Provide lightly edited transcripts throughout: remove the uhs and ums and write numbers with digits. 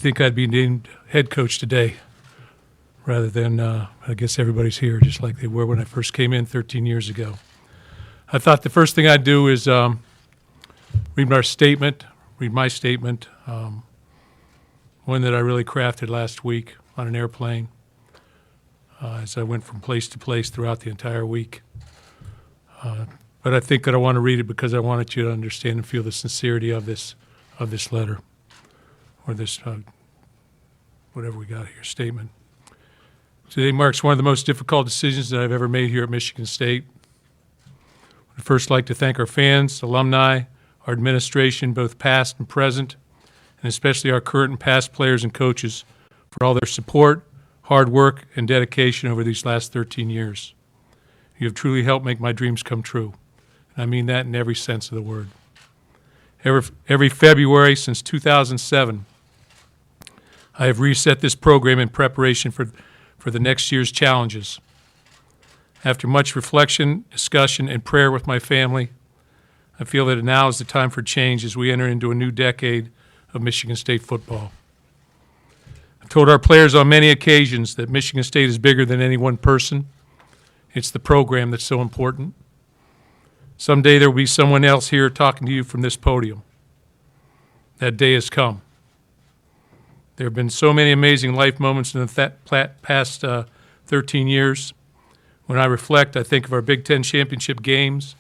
think I'd be named head coach today rather than, I guess everybody's here just like they were when I first came in 13 years ago. I thought the first thing I'd do is read my statement, one that I really crafted last week on an airplane as I went from place to place throughout the entire week. But I think that I want to read it because I wanted you to understand and feel the sincerity of this letter, or this whatever we got here, statement. Today marks one of the most difficult decisions that I've ever made here at Michigan State. I'd first like to thank our fans, alumni, our administration, both past and present, and especially our current and past players and coaches for all their support, hard work, and dedication over these last 13 years. You have truly helped make my dreams come true. And I mean that in every sense of the word. Every February since 2007, I have reset this program in preparation for the next year's challenges. After much reflection, discussion, and prayer with my family, I feel that now is the time for change as we enter into a new decade of Michigan State football. I've told our players on many occasions that Michigan State is bigger than any one person. It's the program that's so important. Someday there will be someone else here talking to you from this podium. That day has come. There have been so many amazing life moments in the past 13 years. When I reflect, I think of our Big Ten championship games,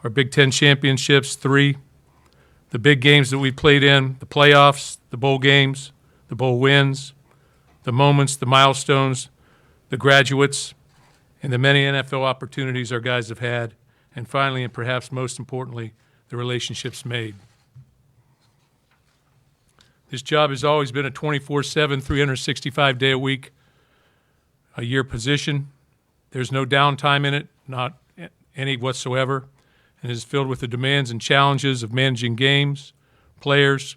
our Big Ten championships, 3, the big games that we played in, the playoffs, the bowl games, the bowl wins, the moments, the milestones, the graduates, and the many NFL opportunities our guys have had, and finally, and perhaps most importantly, the relationships made. This job has always been a 24/7, 365-day-a-week, a year position. There's no downtime in it, not any whatsoever, and is filled with the demands and challenges of managing games, players,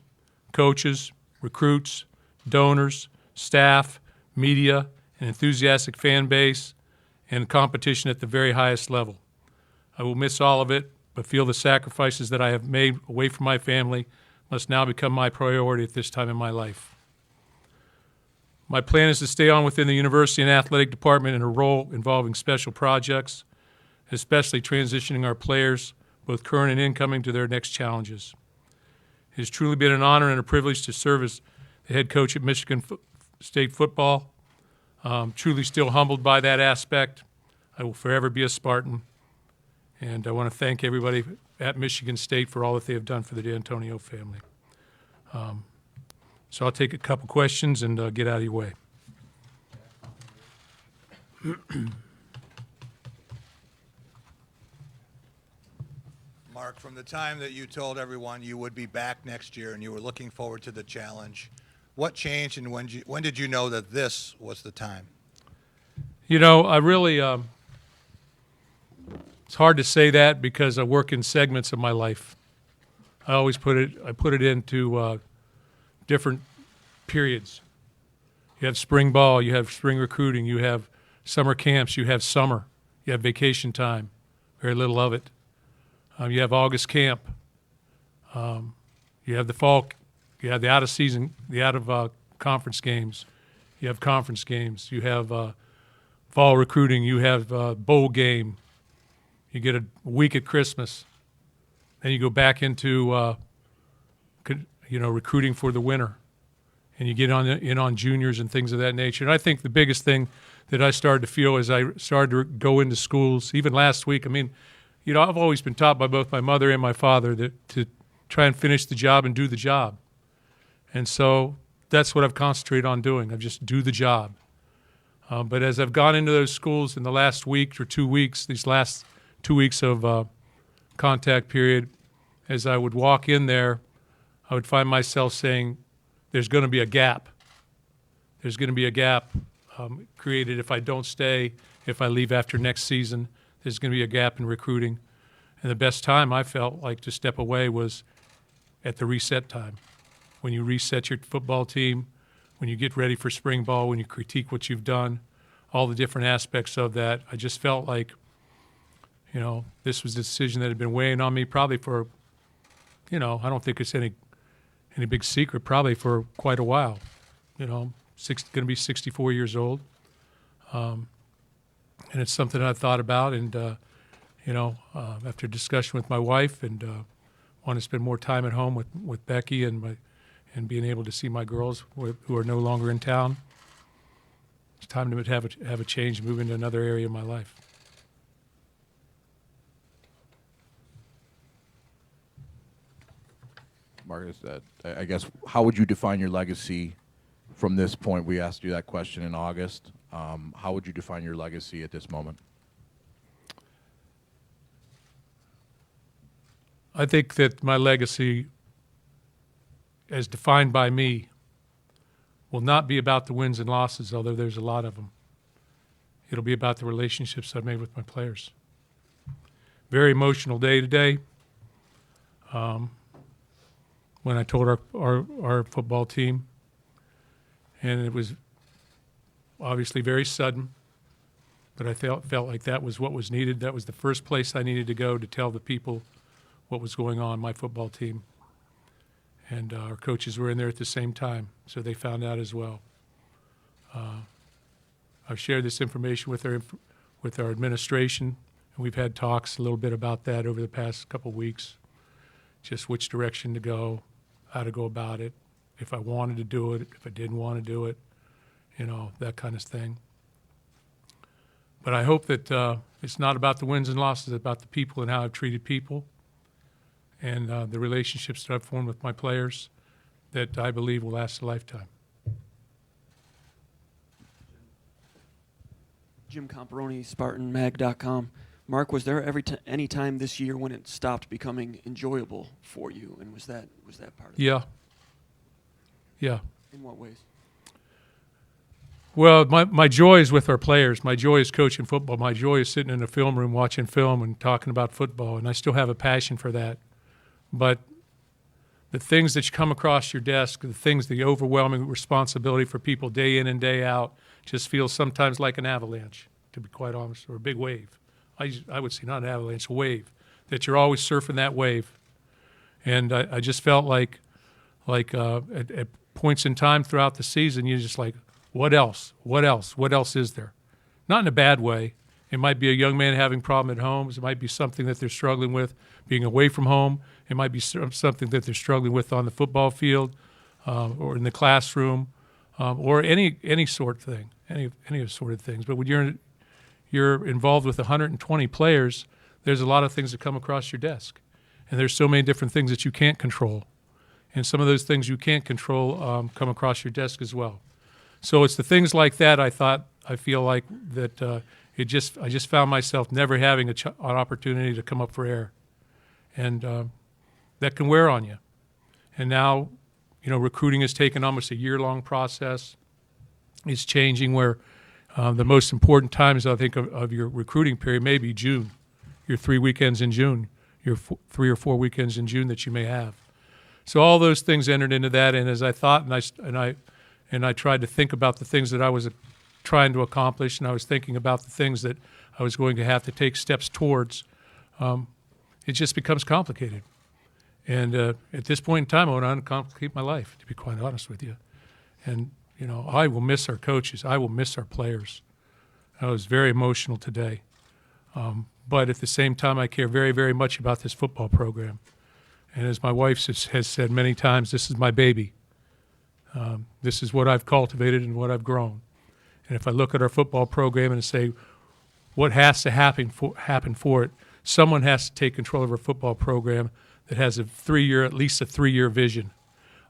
coaches, recruits, donors, staff, media, an enthusiastic fan base, and competition at the very highest level. I will miss all of it, but feel the sacrifices that I have made away from my family must now become my priority at this time in my life. My plan is to stay on within the university and athletic department in a role involving special projects, especially transitioning our players, both current and incoming, to their next challenges. It has truly been an honor and a privilege to serve as the head coach at Michigan State football. Truly still humbled by that aspect. I will forever be a Spartan. And I want to thank everybody at Michigan State for all that they have done for the Dantonio family. So I'll take a couple questions and get out of your way. Mark, from the time that you told everyone you would be back next year and you were looking forward to the challenge, what changed and when did you know that this was the time? You know, I really, it's hard to say that because I work in segments of my life. I put it into different periods. You have spring ball, you have spring recruiting, you have summer camps, you have summer, you have vacation time, very little of it. You have August camp. You have the fall, you have the out of season, the out of conference games. You have conference games. You have fall recruiting. You have bowl game. You get a week at Christmas. Then you go back into recruiting for the winter, and you get in on juniors and things of that nature. And I think the biggest thing that I started to feel as I started to go into schools, even last week, I mean, you know, I've always been taught by both my mother and my father that to try and finish the job and do the job. And so that's what I've concentrated on doing. I've just do the job. But as I've gone into those schools in the last week or 2 weeks, these last 2 weeks of contact period, as I would walk in there, I would find myself saying, there's going to be a gap. There's going to be a gap created if I don't stay, if I leave after next season. There's going to be a gap in recruiting. And the best time I felt like to step away was at the reset time. When you reset your football team, when you get ready for spring ball, when you critique what you've done, all the different aspects of that, I just felt like, you know, this was a decision that had been weighing on me probably for, you know, I don't think it's any big secret, probably for quite a while. going to be 64 years old. And it's something I've thought about, and after discussion with my wife, and want to spend more time at home with Becky and being able to see my girls who are no longer in town. It's time to have a change, move into another area of my life. Mark, I guess, how would you define your legacy from this point? We asked you that question in August. How would you define your legacy at this moment? I think that my legacy, as defined by me, will not be about the wins and losses, although there's a lot of them. It'll be about the relationships I've made with my players. Very emotional day today. When I told our football team, and it was obviously very sudden, but I felt like that was what was needed. That was the first place I needed to go to tell the people what was going on, my football team. And our coaches were in there at the same time, so they found out as well. I've shared this information with our administration, and we've had talks a little bit about that over the past couple of weeks, just which direction to go, how to go about it, if I wanted to do it, if I didn't want to do it, that kind of thing. But I hope that it's not about the wins and losses, it's about the people and how I've treated people, and the relationships that I've formed with my players that I believe will last a lifetime. Jim Comparoni, SpartanMag.com. Mark, was there any time this year when it stopped becoming enjoyable for you, and was that part of it? Yeah. In what ways? Well, my joy is with our players. My joy is coaching football. My joy is sitting in a film room watching film and talking about football, and I still have a passion for that. But the things that come across your desk, the overwhelming responsibility for people day in and day out just feels sometimes like an avalanche, to be quite honest, or a big wave. I would say not an avalanche, a wave, that you're always surfing that wave. And I just felt like at points in time throughout the season, you're just like, what else? What else? What else is there? Not in a bad way. It might be a young man having a problem at home. It might be something that they're struggling with being away from home. It might be something that they're struggling with on the football field or in the classroom or any sort of thing, any sort of things. But when you're involved with 120 players, there's a lot of things that come across your desk. And there's so many different things that you can't control. And some of those things you can't control come across your desk as well. So it's the things like that I feel like that I just found myself never having an opportunity to come up for air. And that can wear on you. And now, recruiting has taken almost a year-long process. It's changing where the most important times, I think, of your recruiting period may be June, your 3 weekends in June, your 3 or 4 weekends in June that you may have. So all those things entered into that, and as I thought, and I tried to think about the things that I was trying to accomplish, and I was thinking about the things that I was going to have to take steps towards, it just becomes complicated. And at this point in time, I want to uncomplicate my life, to be quite honest with you. And I will miss our coaches. I will miss our players. I was very emotional today. But at the same time, I care very, very much about this football program. And as my wife has said many times, this is my baby. This is what I've cultivated and what I've grown. And if I look at our football program and say, what has to happen for it, someone has to take control of our football program that has at least a 3-year vision.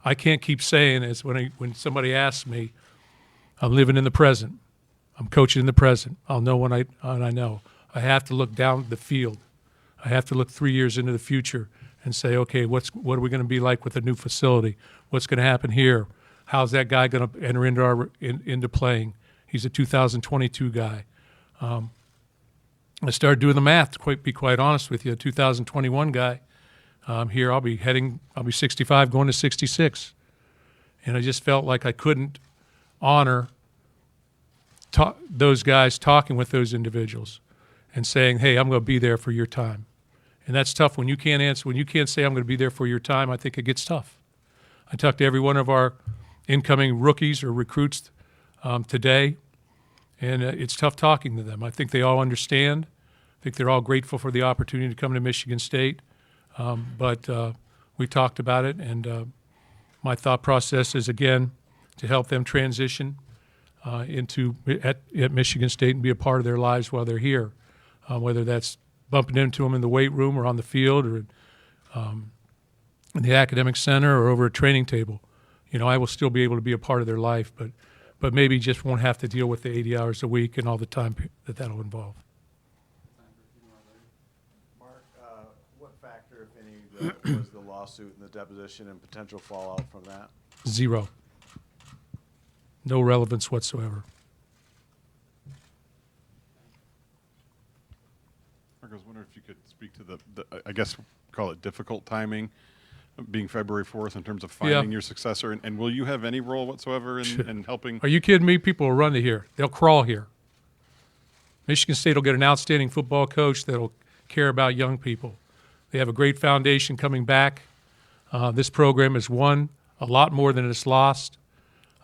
I can't keep saying, as when somebody asks me, I'm living in the present. I'm coaching in the present. I'll know when I know. I have to look down the field. I have to look 3 years into the future and say, okay, what are we going to be like with a new facility? What's going to happen here? How's that guy going to enter into playing? He's a 2022 guy. I started doing the math, to be quite honest with you. A 2021 guy. Here I'll be 65, going to 66. And I just felt like I couldn't honor those guys talking with those individuals and saying, hey, I'm going to be there for your time. And that's tough when you can't answer, when you can't say I'm going to be there for your time. I think it gets tough. I talked to every one of our incoming rookies or recruits today, and it's tough talking to them. I think they all understand. I think they're all grateful for the opportunity to come to Michigan State, but we talked about it, and my thought process is, again, to help them transition at Michigan State and be a part of their lives while they're here, whether that's bumping into them in the weight room or on the field or in the academic center or over a training table. I will still be able to be a part of their life, but maybe just won't have to deal with the 80 hours a week and all the time that'll involve. Mark, what factor, if any, was the lawsuit and the deposition and potential fallout from that? Zero. No relevance whatsoever. Mark, I was wondering if you could speak to the I guess, call it difficult timing, being February 4th in terms of finding your successor, and will you have any role whatsoever in helping? Are you kidding me? People will run to here. They'll crawl here. Michigan State will get an outstanding football coach that'll care about young people. They have a great foundation coming back. This program has won a lot more than it's lost,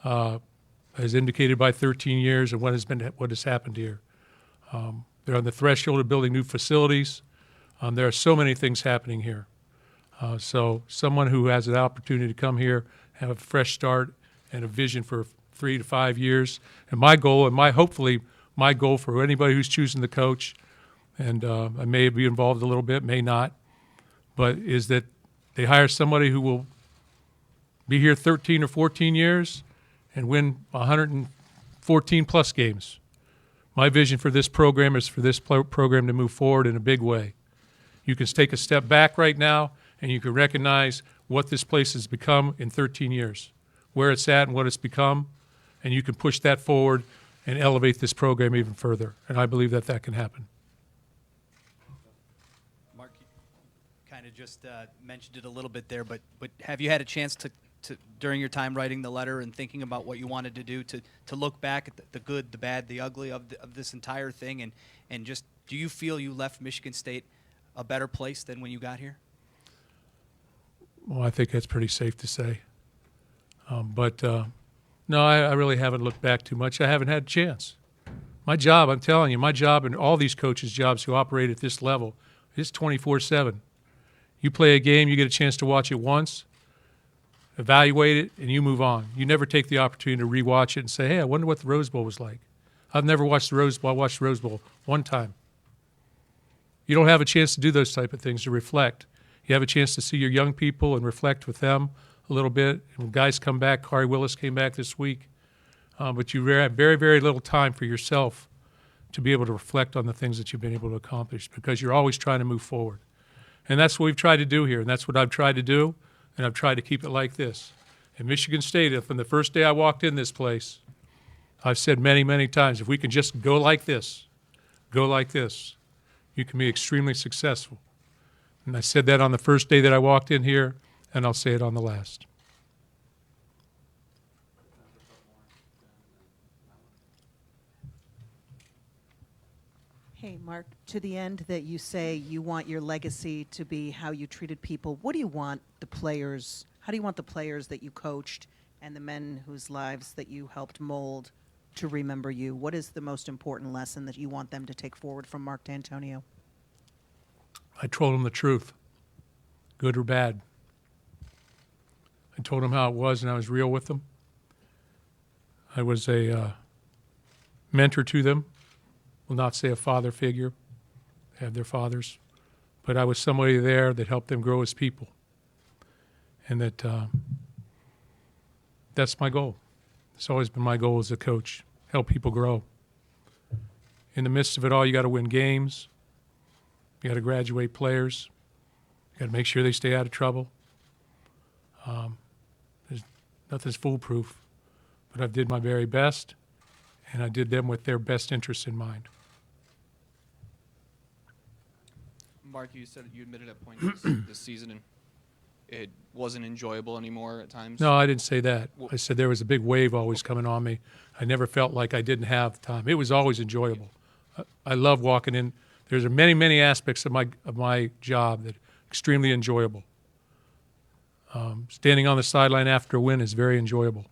as indicated by 13 years and what has happened here. They're on the threshold of building new facilities. There are so many things happening here. So someone who has an opportunity to come here, have a fresh start and a vision for 3 to 5 years. And my goal, hopefully my goal for anybody who's choosing the coach, and I may be involved a little bit, may not, but is that they hire somebody who will be here 13 or 14 years and win 114 plus games. My vision for this program is for this program to move forward in a big way. You can take a step back right now and you can recognize what this place has become in 13 years, where it's at and what it's become, and you can push that forward and elevate this program even further. And I believe that can happen. Mark, you kind of just mentioned it a little bit there, but have you had a chance to during your time writing the letter and thinking about what you wanted to do to look back at the good, the bad, the ugly of this entire thing, and just do you feel you left Michigan State a better place than when you got here? Well, I think that's pretty safe to say. No, I really haven't looked back too much. I haven't had a chance. My job, I'm telling you, my job and all these coaches' jobs who operate at this level is 24/7. You play a game, you get a chance to watch it once, evaluate it, and you move on. You never take the opportunity to rewatch it and say, hey, I wonder what the Rose Bowl was like. I've never watched the Rose Bowl. I watched the Rose Bowl one time. You don't have a chance to do those type of things, to reflect. You have a chance to see your young people and reflect with them a little bit. And when guys come back, Kari Willis came back this week, but you have very, very little time for yourself to be able to reflect on the things that you've been able to accomplish because you're always trying to move forward. And that's what we've tried to do here, and that's what I've tried to do, and I've tried to keep it like this. In Michigan State, from the first day I walked in this place, I've said many, many times, if we can just go like this, you can be extremely successful. And I said that on the first day that I walked in here, and I'll say it on the last. Hey, Mark, to the end that you say you want your legacy to be how you treated people, what do you want the players, how do you want the players that you coached and the men whose lives that you helped mold to remember you? What is the most important lesson that you want them to take forward from Mark Dantonio? I told them the truth, good or bad. I told them how it was, and I was real with them. I was a mentor to them. Will not say a father figure. They have their fathers. But I was somebody there that helped them grow as people. And that's my goal. It's always been my goal as a coach, help people grow. In the midst of it all, you got to win games. You got to graduate players. You got to make sure they stay out of trouble. Nothing's foolproof. But I did my very best, and I did them with their best interests in mind. Mark, you said you admitted at points this season and it wasn't enjoyable anymore at times. No, I didn't say that. I said there was a big wave always coming on me. I never felt like I didn't have time. It was always enjoyable. I love walking in. There's many, many aspects of my job that are extremely enjoyable. Standing on the sideline after a win is very enjoyable.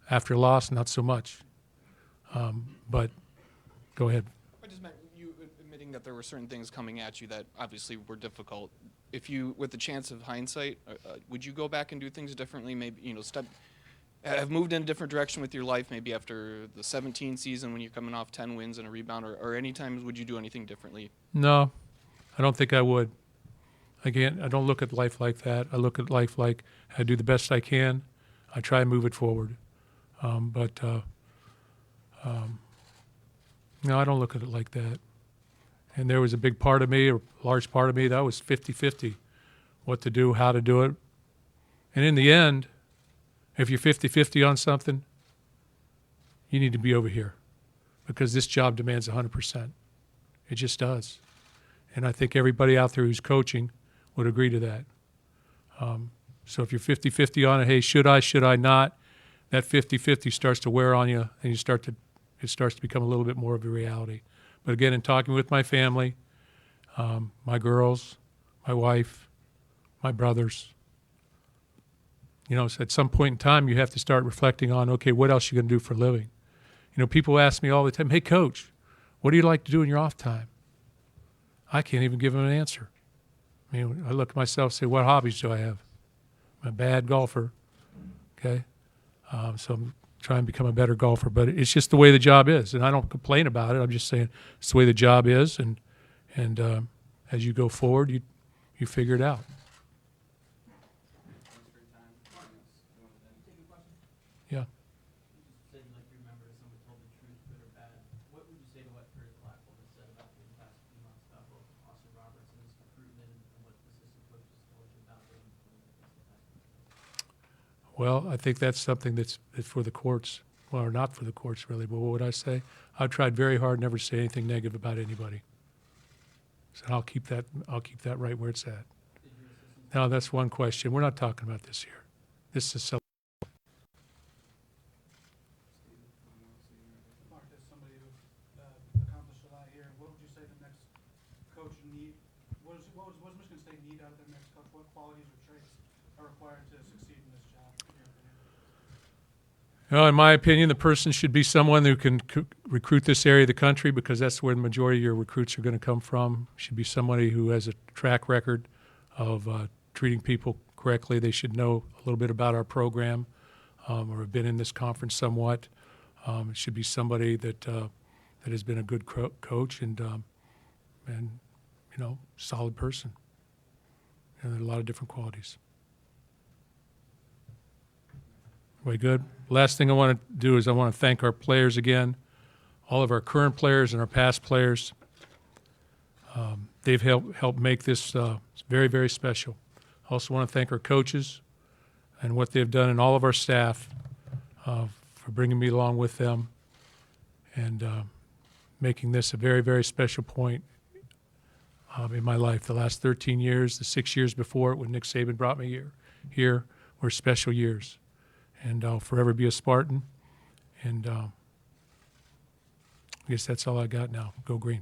After a loss, not so much. But go ahead. I just meant you admitting that there were certain things coming at you that obviously were difficult. If you, with the chance of hindsight, would you go back and do things differently? Maybe, have moved in a different direction with your life, maybe after the 17 season when you're coming off 10 wins and a rebound, or any times would you do anything differently? No, I don't think I would. Again, I don't look at life like that. I look at life like I do the best I can. I try and move it forward. No, I don't look at it like that. And there was a big part of me, a large part of me, that was 50-50, what to do, how to do it. And in the end, if you're 50-50 on something, you need to be over here because this job demands 100%. It just does. And I think everybody out there who's coaching would agree to that. So if you're 50-50 on it, hey, should I not? That 50-50 starts to wear on you, and it starts to become a little bit more of a reality. But again, in talking with my family, my girls, my wife, my brothers, so at some point in time, you have to start reflecting on, okay, what else are you going to do for a living? People ask me all the time, hey, Coach, what do you like to do in your off time? I can't even give them an answer. I look at myself and say, what hobbies do I have? I'm a bad golfer, okay? So I'm trying to become a better golfer. But it's just the way the job is, and I don't complain about it. I'm just saying it's the way the job is, and as you go forward, you figure it out. Yeah. Well, I think that's something that's for the courts, well, or not for the courts really, but what would I say? I've tried very hard never to say anything negative about anybody. So I'll keep that right where it's at. Now, that's one question. We're not talking about this here. This is so. Mark, as somebody who accomplished a lot here, what would you say the next coach need? What does Michigan State need out of their next coach? What qualities or traits are required to succeed in this job? In my opinion, the person should be someone who can recruit this area of the country because that's where the majority of your recruits are going to come from. Should be somebody who has a track record of treating people correctly. They should know a little bit about our program or have been in this conference somewhat. It should be somebody that has been a good coach and solid person. And there are a lot of different qualities. Way good. Last thing I want to do is I want to thank our players again, all of our current players and our past players. They've helped make this very, very special. I also want to thank our coaches and what they've done and all of our staff for bringing me along with them and making this a very, very special point in my life. The last 13 years, the 6 years before it when Nick Saban brought me here were special years. And I'll forever be a Spartan. And I guess that's all I got now. Go Green.